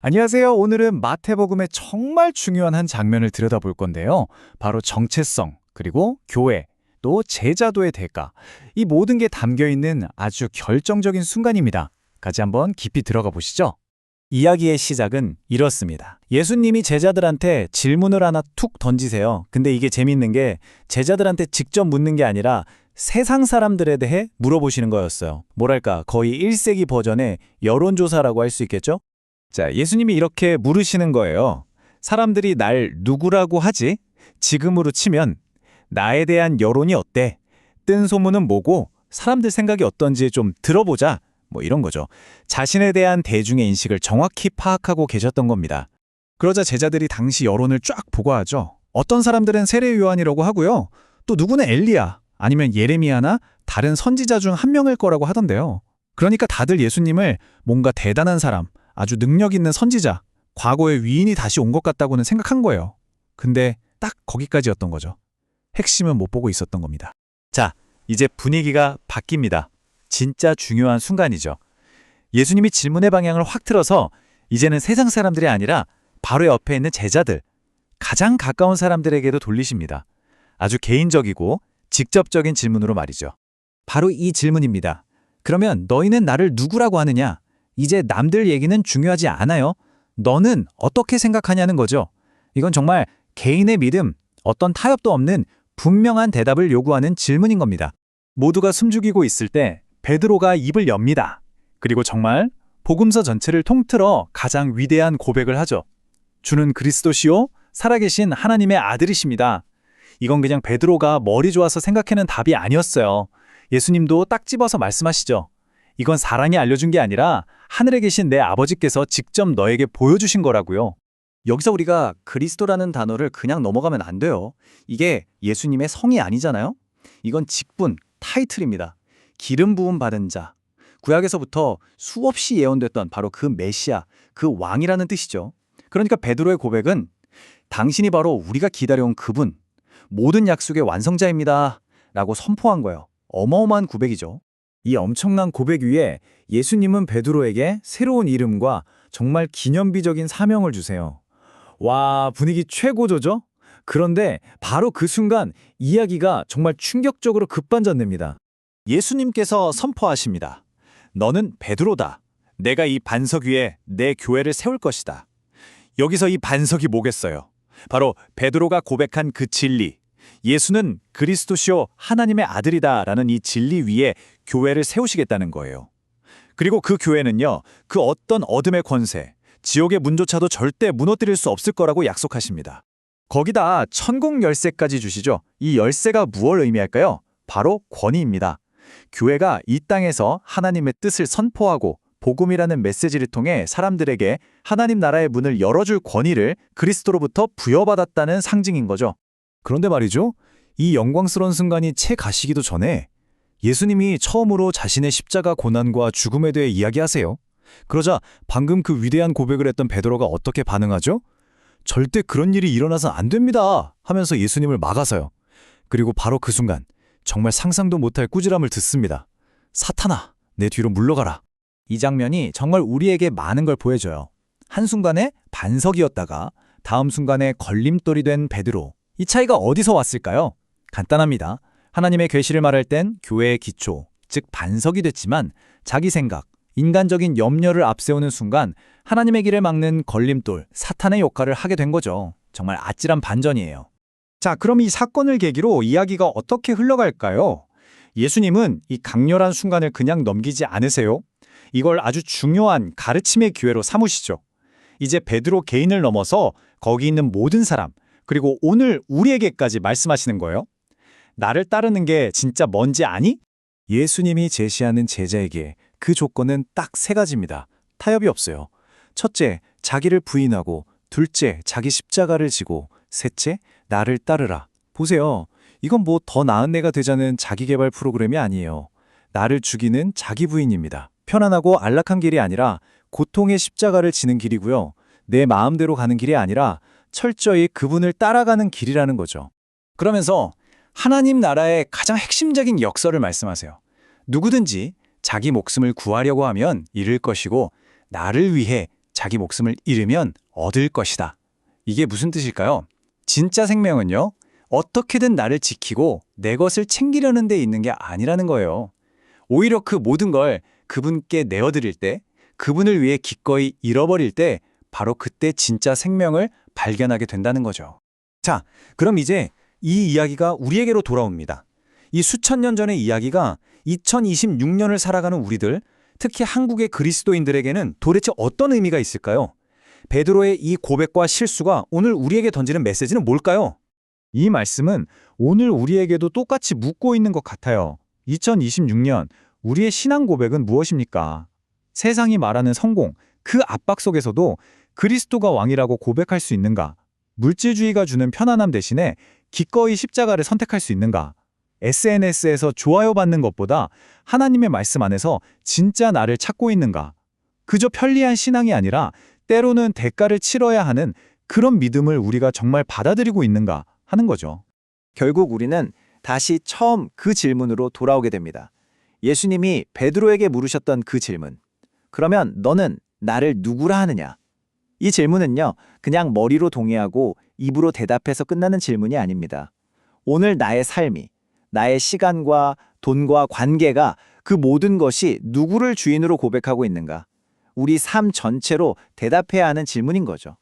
안녕하세요. 오늘은 마태복음의 정말 중요한 한 장면을 들여다볼 건데요. 바로 정체성, 그리고 교회, 또 제자도의 대가. 이 모든 게 담겨 있는 아주 결정적인 순간입니다. 같이 한번 깊이 들어가 보시죠. 이야기의 시작은 이렇습니다. 예수님이 제자들한테 질문을 하나 툭 던지세요. 근데 이게 재밌는 게 제자들한테 직접 묻는 게 아니라 세상 사람들에 대해 물어보시는 거였어요. 뭐랄까, 거의 1세기 버전의 여론조사라고 할 수 있겠죠? 자, 예수님이 이렇게 물으시는 거예요. 사람들이 날 누구라고 하지? 지금으로 치면 나에 대한 여론이 어때? 뜬 소문은 뭐고 사람들 생각이 어떤지 좀 들어보자. 뭐 이런 거죠. 자신에 대한 대중의 인식을 정확히 파악하고 계셨던 겁니다. 그러자 제자들이 당시 여론을 쫙 보고하죠. 어떤 사람들은 세례 요한이라고 하고요. 또 누구는 엘리야, 아니면 예레미야나 다른 선지자 중 한 명일 거라고 하던데요. 그러니까 다들 예수님을 뭔가 대단한 사람, 아주 능력 있는 선지자, 과거의 위인이 다시 온 것 같다고는 생각한 거예요. 근데 딱 거기까지였던 거죠. 핵심은 못 보고 있었던 겁니다. 자, 이제 분위기가 바뀝니다. 진짜 중요한 순간이죠. 예수님이 질문의 방향을 확 틀어서 이제는 세상 사람들이 아니라 바로 옆에 있는 제자들, 가장 가까운 사람들에게도 돌리십니다. 아주 개인적이고 직접적인 질문으로 말이죠. 바로 이 질문입니다. 그러면 너희는 나를 누구라고 하느냐? 이제 남들 얘기는 중요하지 않아요. 너는 어떻게 생각하냐는 거죠. 이건 정말 개인의 믿음, 어떤 타협도 없는 분명한 대답을 요구하는 질문인 겁니다. 모두가 숨죽이고 있을 때 베드로가 입을 엽니다. 그리고 정말 복음서 전체를 통틀어 가장 위대한 고백을 하죠. 주는 그리스도시요, 살아계신 하나님의 아들이십니다. 이건 그냥 베드로가 머리 좋아서 생각해낸 답이 아니었어요. 예수님도 딱 집어서 말씀하시죠. 이건 사람이 알려준 게 아니라 하늘에 계신 내 아버지께서 직접 너에게 보여주신 거라고요. 여기서 우리가 그리스도라는 단어를 그냥 넘어가면 안 돼요. 이게 예수님의 성이 아니잖아요. 이건 직분, 타이틀입니다. 기름 부음 받은 자. 구약에서부터 수없이 예언됐던 바로 그 메시아, 그 왕이라는 뜻이죠. 그러니까 베드로의 고백은 당신이 바로 우리가 기다려온 그분, 모든 약속의 완성자입니다 라고 선포한 거예요. 어마어마한 고백이죠. 이 엄청난 고백 위에 예수님은 베드로에게 새로운 이름과 정말 기념비적인 사명을 주세요. 와, 분위기 최고조죠? 그런데 바로 그 순간 이야기가 정말 충격적으로 급반전됩니다. 예수님께서 선포하십니다. 너는 베드로다. 내가 이 반석 위에 내 교회를 세울 것이다. 여기서 이 반석이 뭐겠어요? 바로 베드로가 고백한 그 진리. 예수는 그리스도시요 하나님의 아들이다라는 이 진리 위에 교회를 세우시겠다는 거예요. 그리고 그 교회는요, 그 어떤 어둠의 권세, 지옥의 문조차도 절대 무너뜨릴 수 없을 거라고 약속하십니다. 거기다 천국 열쇠까지 주시죠. 이 열쇠가 무엇을 의미할까요? 바로 권위입니다. 교회가 이 땅에서 하나님의 뜻을 선포하고 복음이라는 메시지를 통해 사람들에게 하나님 나라의 문을 열어줄 권위를 그리스도로부터 부여받았다는 상징인 거죠. 그런데 말이죠. 이 영광스러운 순간이 채 가시기도 전에 예수님이 처음으로 자신의 십자가 고난과 죽음에 대해 이야기하세요. 그러자 방금 그 위대한 고백을 했던 베드로가 어떻게 반응하죠? 절대 그런 일이 일어나선 안 됩니다 하면서 예수님을 막아서요. 그리고 바로 그 순간 정말 상상도 못할 꾸지람을 듣습니다. 사탄아, 내 뒤로 물러가라. 이 장면이 정말 우리에게 많은 걸 보여줘요. 한순간에 반석이었다가 다음 순간에 걸림돌이 된 베드로. 이 차이가 어디서 왔을까요? 간단합니다. 하나님의 계시를 말할 땐 교회의 기초, 즉 반석이 됐지만 자기 생각, 인간적인 염려를 앞세우는 순간 하나님의 길을 막는 걸림돌, 사탄의 역할을 하게 된 거죠. 정말 아찔한 반전이에요. 자, 그럼 이 사건을 계기로 이야기가 어떻게 흘러갈까요? 예수님은 이 강렬한 순간을 그냥 넘기지 않으세요. 이걸 아주 중요한 가르침의 기회로 삼으시죠. 이제 베드로 개인을 넘어서 거기 있는 모든 사람, 그리고 오늘 우리에게까지 말씀하시는 거예요. 나를 따르는 게 진짜 뭔지 아니? 예수님이 제시하는 제자에게 그 조건은 딱 세 가지입니다. 타협이 없어요. 첫째, 자기를 부인하고, 둘째, 자기 십자가를 지고, 셋째, 나를 따르라. 보세요. 이건 뭐 더 나은 내가 되자는 자기개발 프로그램이 아니에요. 나를 죽이는 자기 부인입니다. 편안하고 안락한 길이 아니라 고통의 십자가를 지는 길이고요. 내 마음대로 가는 길이 아니라 철저히 그분을 따라가는 길이라는 거죠. 그러면서 하나님 나라의 가장 핵심적인 역설을 말씀하세요. 누구든지 자기 목숨을 구하려고 하면 잃을 것이고 나를 위해 자기 목숨을 잃으면 얻을 것이다. 이게 무슨 뜻일까요? 진짜 생명은요, 어떻게든 나를 지키고 내 것을 챙기려는 데 있는 게 아니라는 거예요. 오히려 그 모든 걸 그분께 내어드릴 때, 그분을 위해 기꺼이 잃어버릴 때, 바로 그때 진짜 생명을 발견하게 된다는 거죠. 자, 그럼 이제 이 이야기가 우리에게로 돌아옵니다. 이 수천 년 전의 이야기가 2026년을 살아가는 우리들, 특히 한국의 그리스도인들에게는 도대체 어떤 의미가 있을까요? 베드로의 이 고백과 실수가 오늘 우리에게 던지는 메시지는 뭘까요? 이 말씀은 오늘 우리에게도 똑같이 묻고 있는 것 같아요. 2026년, 우리의 신앙 고백은 무엇입니까? 세상이 말하는 성공, 그 압박 속에서도 그리스도가 왕이라고 고백할 수 있는가? 물질주의가 주는 편안함 대신에 기꺼이 십자가를 선택할 수 있는가? SNS에서 좋아요 받는 것보다 하나님의 말씀 안에서 진짜 나를 찾고 있는가? 그저 편리한 신앙이 아니라 때로는 대가를 치러야 하는 그런 믿음을 우리가 정말 받아들이고 있는가 하는 거죠. 결국 우리는 다시 처음 그 질문으로 돌아오게 됩니다. 예수님이 베드로에게 물으셨던 그 질문. 그러면 너는 나를 누구라 하느냐? 이 질문은요, 그냥 머리로 동의하고 입으로 대답해서 끝나는 질문이 아닙니다. 오늘 나의 삶이, 나의 시간과 돈과 관계가 그 모든 것이 누구를 주인으로 고백하고 있는가? 우리 삶 전체로 대답해야 하는 질문인 거죠.